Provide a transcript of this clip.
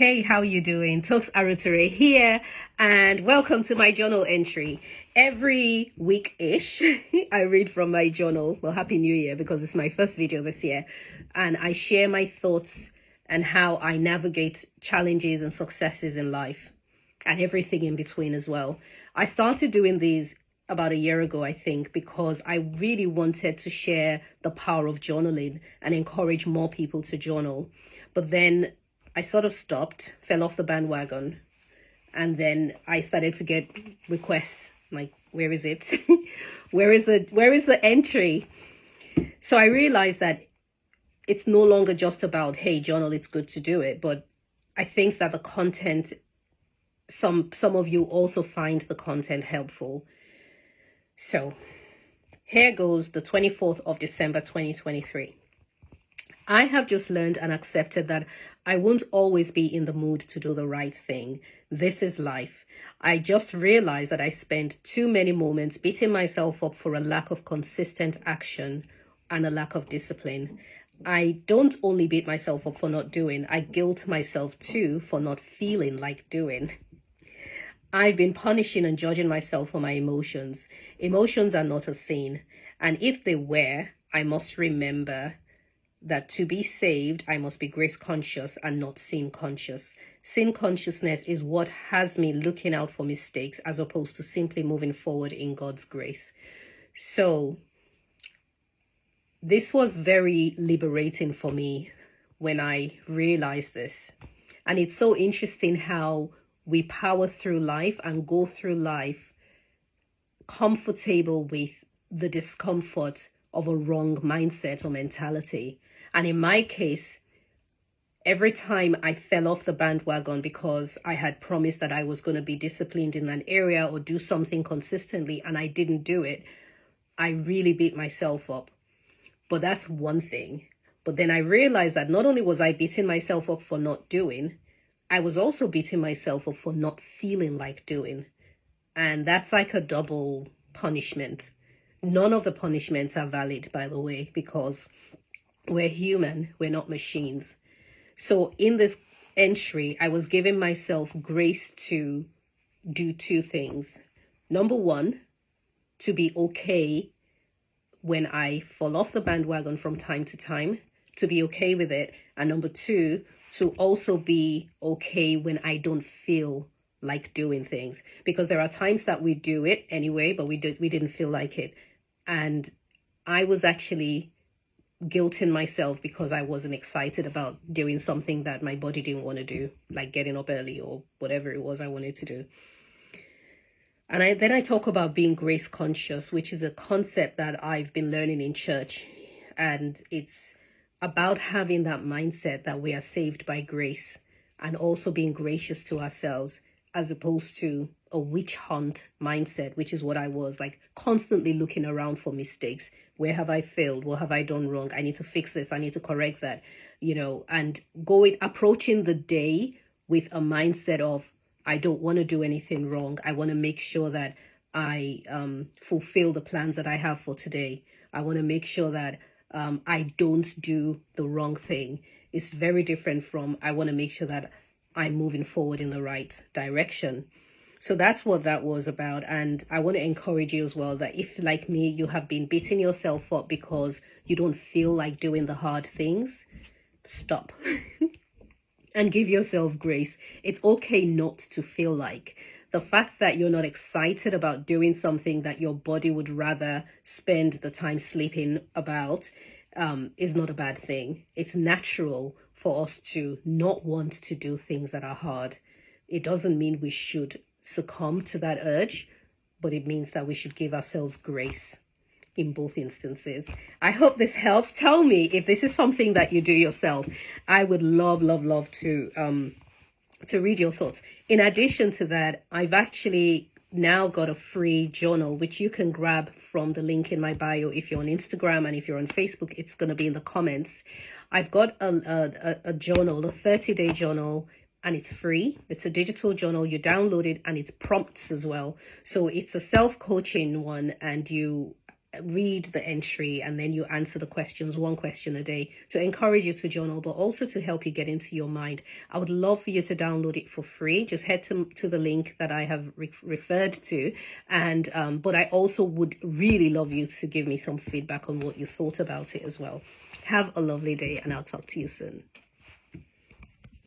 Hey, how you doing? Toks Aruoture here, and welcome to my journal entry. Every week-ish, I read from my journal. Well, Happy New Year, because it's my first video this year, and I share my thoughts and how I navigate challenges and successes in life, and everything in between as well. I started doing these about a year ago, I think, because I really wanted to share the power of journaling and encourage more people to journal. But then I sort of stopped, fell off the bandwagon, and then I started to get requests like, where is it? where is the entry? So I realized that it's no longer just about, hey, journal, it's good to do it. But I think that the content, some of you also find the content helpful. So here goes, the 24th of December, 2023. I have just learned and accepted that I won't always be in the mood to do the right thing. This is life. I just realized that I spent too many moments beating myself up for a lack of consistent action and a lack of discipline. I don't only beat myself up for not doing, I guilt myself too for not feeling like doing. I've been punishing and judging myself for my emotions. Emotions are not a sin, and if they were, I must remember that to be saved, I must be grace conscious and not sin conscious. Sin consciousness is what has me looking out for mistakes as opposed to simply moving forward in God's grace. So this was very liberating for me when I realized this. And it's so interesting how we power through life and go through life comfortable with the discomfort of a wrong mindset or mentality. And in my case, every time I fell off the bandwagon because I had promised that I was going to be disciplined in an area or do something consistently and I didn't do it, I really beat myself up. But that's one thing. But then I realized that not only was I beating myself up for not doing, I was also beating myself up for not feeling like doing. And that's like a double punishment. None of the punishments are valid, by the way, because we're human, we're not machines. So in this entry, I was giving myself grace to do two things. Number one, to be okay when I fall off the bandwagon from time to time, to be okay with it. And number two, to also be okay when I don't feel like doing things. Because there are times that we do it anyway, but we didn't feel like it. And I was actually guilting myself because I wasn't excited about doing something that my body didn't want to do, like getting up early or whatever it was I wanted to do. And then I talk about being grace conscious, which is a concept that I've been learning in church. And it's about having that mindset that we are saved by grace and also being gracious to ourselves, as opposed to a witch hunt mindset, which is what I was, like constantly looking around for mistakes. Where have I failed? What have I done wrong? I need to fix this. I need to correct that, and approaching the day with a mindset of, I don't want to do anything wrong. I want to make sure that I fulfill the plans that I have for today. I want to make sure that I don't do the wrong thing. It's very different from, I want to make sure that I'm moving forward in the right direction. So that's what that was about. And I want to encourage you as well that if, like me, you have been beating yourself up because you don't feel like doing the hard things, stop and give yourself grace. It's okay not to feel like. The fact that you're not excited about doing something that your body would rather spend the time sleeping about is not a bad thing. It's natural for us to not want to do things that are hard. It doesn't mean we should succumb to that urge, but it means that we should give ourselves grace in both instances. I hope this helps. Tell me if this is something that you do yourself. I would love to read your thoughts. In addition to that, I've actually now got a free journal, which you can grab from the link in my bio. If you're on Instagram and if you're on Facebook, it's going to be in the comments. I've got a journal, a 30-day journal, and it's free. It's a digital journal. You download it and it's prompts as well. So it's a self-coaching one, and you read the entry and then you answer the questions, one question a day, to encourage you to journal, but also to help you get into your mind. I would love for you to download it for free. Just head to the link that I have referred to. And but I also would really love you to give me some feedback on what you thought about it as well. Have a lovely day, and I'll talk to you soon.